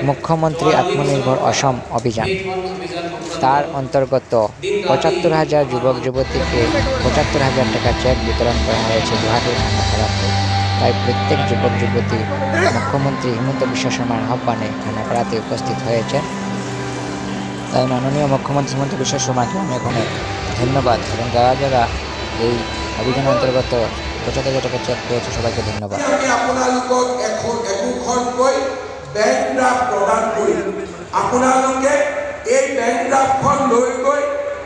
মুখ্যমন্ত্রী আত্মনির্ভর অসম অভিযান। তার অন্তর্গত ৭৫,০০০ যুবক যুবতীকে ৭৫,০০০ টাকা চেক বিতরণ করা হয়েছে গুয়াহাটির খানাপাড়াতে। তাই প্রত্যেক যুবক যুবতী মুখ্যমন্ত্রী হিমন্ত বিশ্ব শর্মার আহ্বানে খানাপাড়াতে উপস্থিত হয়েছেন। তাই মাননীয় মুখ্যমন্ত্রী হিমন্ত বিশ্ব শর্মাকে অনেক অনেক ধন্যবাদ, এবং যারা যারা এই অভিযানের অন্তর্গত ৭৫,০০০ টাকা চেক পেয়েছে সবাইকে ধন্যবাদ। আমি আপোনালোকক একোখনকৈ বেংক ড্ৰাফ্ট প্ৰদান কৰিম। আপোনালোকে এই বেংক ড্ৰাফ্টখন লৈ গৈ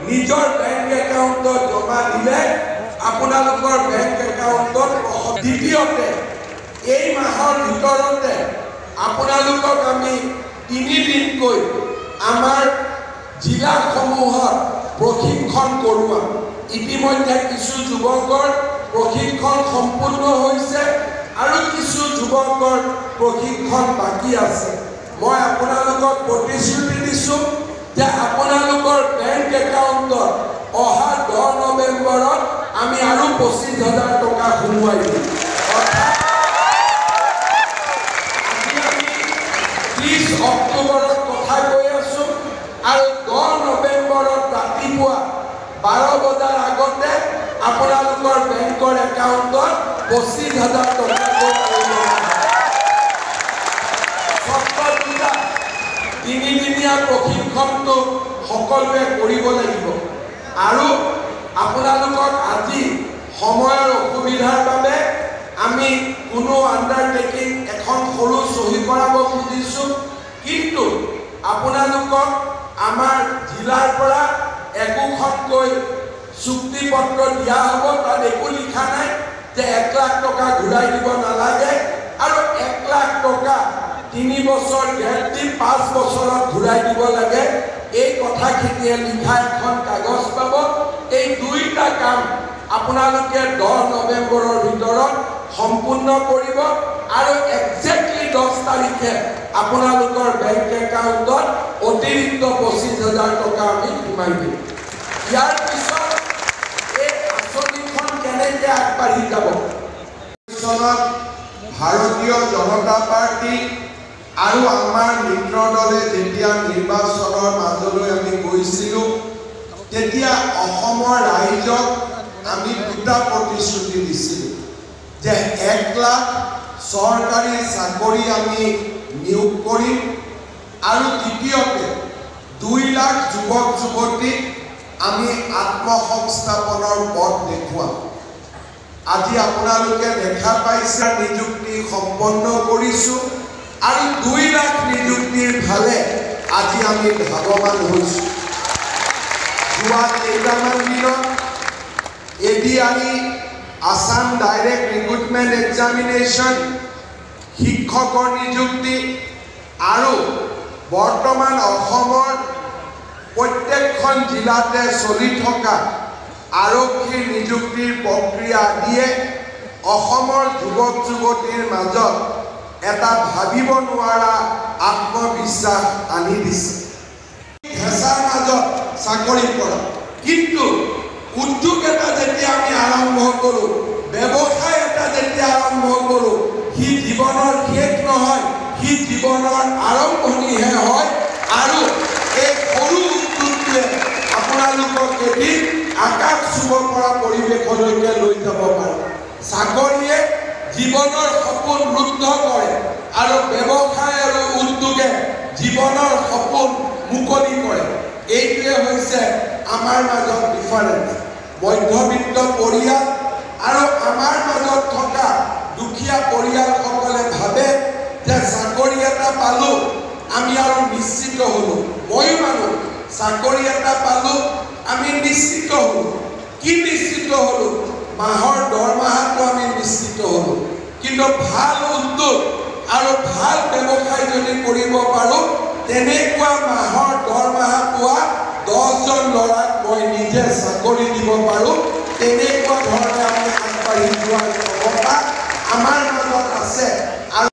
নিজৰ বেংক একাউণ্টত জমা দিলে আপোনালোকৰ বেংক একাউণ্টত। দ্বিতীয়তে, এই মাহৰ ভিতৰতে আপোনালোকক আমি ৩ দিনকৈ আমাৰ জিলাসমূহত প্ৰশিক্ষণ কৰোৱাম। ইতিমধ্যে কিছু যুৱকৰ প্ৰশিক্ষণ সম্পূৰ্ণ হৈছে আৰু কিছু যুৱকৰ প্ৰশিক্ষণ বাকী আছে। মই আপোনালোকক প্ৰতিশ্ৰুতি দিছোঁ যে আপোনালোকৰ বেংক একাউণ্টত অহা 10 নৱেম্বৰত আমি আৰু ২৫,০০০ টকা সোমোৱাই দিম। অৰ্থাৎ আমি ৩০ অক্টোবৰত কথা কৈ আছোঁ আৰু 10 নৱেম্বৰত ৰাতিপুৱা 12 বজাৰ আগতে আপোনালোকৰ বেংকৰ একাউণ্টত ২৫,০০০ টকাকৈ তিনিদিনীয়া প্ৰশিক্ষণটো সকলোৱে কৰিব লাগিব। আৰু আপোনালোকক আজি সময়ৰ অসুবিধাৰ বাবে আমি কোনো আণ্ডাৰটেকিং এখন সৰু চহী কৰাব খুজিছোঁ, কিন্তু আপোনালোকক আমাৰ জিলাৰ পৰা একোখনকৈ চুক্তিপত্ৰ দিয়া হ'ব। তাত একো লিখা নাই যে 1 লাখ টকা ঘূৰাই দিব নালাগে আৰু 1 লাখ টকা 3 বছৰ গেৰাণ্টি 5 বছৰত ঘূৰাই দিব লাগে। এই কথাখিনিয়ে লিখা এখন কাগজ পাব। এই দুইটা কাম আপোনালোকে 10 নৱেম্বৰৰ ভিতৰত সম্পূৰ্ণ কৰিব আৰু একজেক্টলি 10 তাৰিখে আপোনালোকৰ বেংক একাউণ্টত অতিৰিক্ত ২৫,০০০ টকা আমি সোমাই দিম। ইয়াৰ পিছত এই আঁচনিখন কেনেকৈ আগবাঢ়ি যাব? ভাৰতীয় জনতা পাৰ্টি আৰু আমাৰ মিত্ৰ দলে যেতিয়া নিৰ্বাচনৰ মাজলৈ আমি গৈছিলোঁ, তেতিয়া অসমৰ ৰাইজক আমি দুটা প্ৰতিশ্ৰুতি দিছিলোঁ যে 1 লাখ চৰকাৰী চাকৰি আমি নিয়োগ কৰিম আৰু দ্বিতীয়তে 2 লাখ যুৱক যুৱতীক আমি আত্মসংস্থাপনৰ পথ দেখুৱাম। আজি আপোনালোকে দেখা পাইছে নিযুক্তি সম্পন্ন কৰিছোঁ আৰু 2 লাখ নিযুক্তিৰ ফালে আজি আমি ধাৱমান হৈছোঁ। যোৱা কেইটামান দিনত ADRE Assam direct recruitment examination, শিক্ষকৰ নিযুক্তি আৰু বৰ্তমান অসমৰ প্ৰত্যেকখন জিলাতে চলি থকা আৰক্ষীৰ নিযুক্তিৰ প্ৰক্ৰিয়া দিয়ে অসমৰ যুৱক যুৱতীৰ মাজত এটা ভাবিব নোৱাৰা আত্মবিশ্বাস আনি দিছে। হেঁচাৰ মাজত চাকৰি কৰা, কিন্তু উদ্যোগ এটা যেতিয়া আমি আৰম্ভ কৰোঁ, ব্যৱসায় এটা যেতিয়া আৰম্ভ কৰোঁ, সি জীৱনৰ শেষ নহয়, সি জীৱনৰ আৰম্ভণিহে হয়। আৰু এই সৰু উদ্যোগটোৱে আপোনালোকক এদিন আকাশ চুব পৰা পৰিৱেশলৈকে লৈ যাব পাৰে। চাকৰিয়ে জীৱনৰ সপোন ৰুদ্ধ কৰে আৰু ব্যৱসায় আৰু উদ্যোগে জীৱনৰ সপোন মুকলি কৰে। এইটোৱে হৈছে আমাৰ মাজত ডিফাৰেঞ্চ। মধ্যবিত্ত পৰিয়াল আৰু আমাৰ মাজত থকা দুখীয়া পৰিয়ালসকলে ভাবে যে চাকৰি এটা পালোঁ, আমি আৰু নিশ্চিত হ'লোঁ। ময়ো মানো চাকৰি এটা পালোঁ, আমি নিশ্চিত হ'লোঁ। কি নিশ্চিত হ'লোঁ? মাহৰ দৰমহাটো আমি নিশ্চিত হ'লোঁ। কিন্তু ভাল উদ্যোগ আৰু ভাল ব্যৱসায় যদি কৰিব পাৰোঁ, তেনেকুৱা মাহৰ দৰমহা পোৱা 10জন ল'ৰাক মই নিজে চাকৰি দিব পাৰোঁ। তেনেকুৱা ধৰণে আমি আগবাঢ়ি যোৱাৰ ক্ষমতা আমাৰ মাজত আছে। আৰু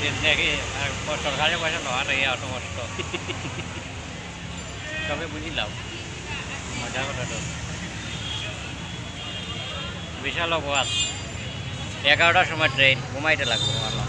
জিন্দগি আর সরকারি পয়সা নেওয়া নেই অত কষ্ট তবে বুঝিলাম মজা কথা তো বিশাল অপরাধ 11টার সময় ট্রেন ঘুমাইতে লাগবে আমার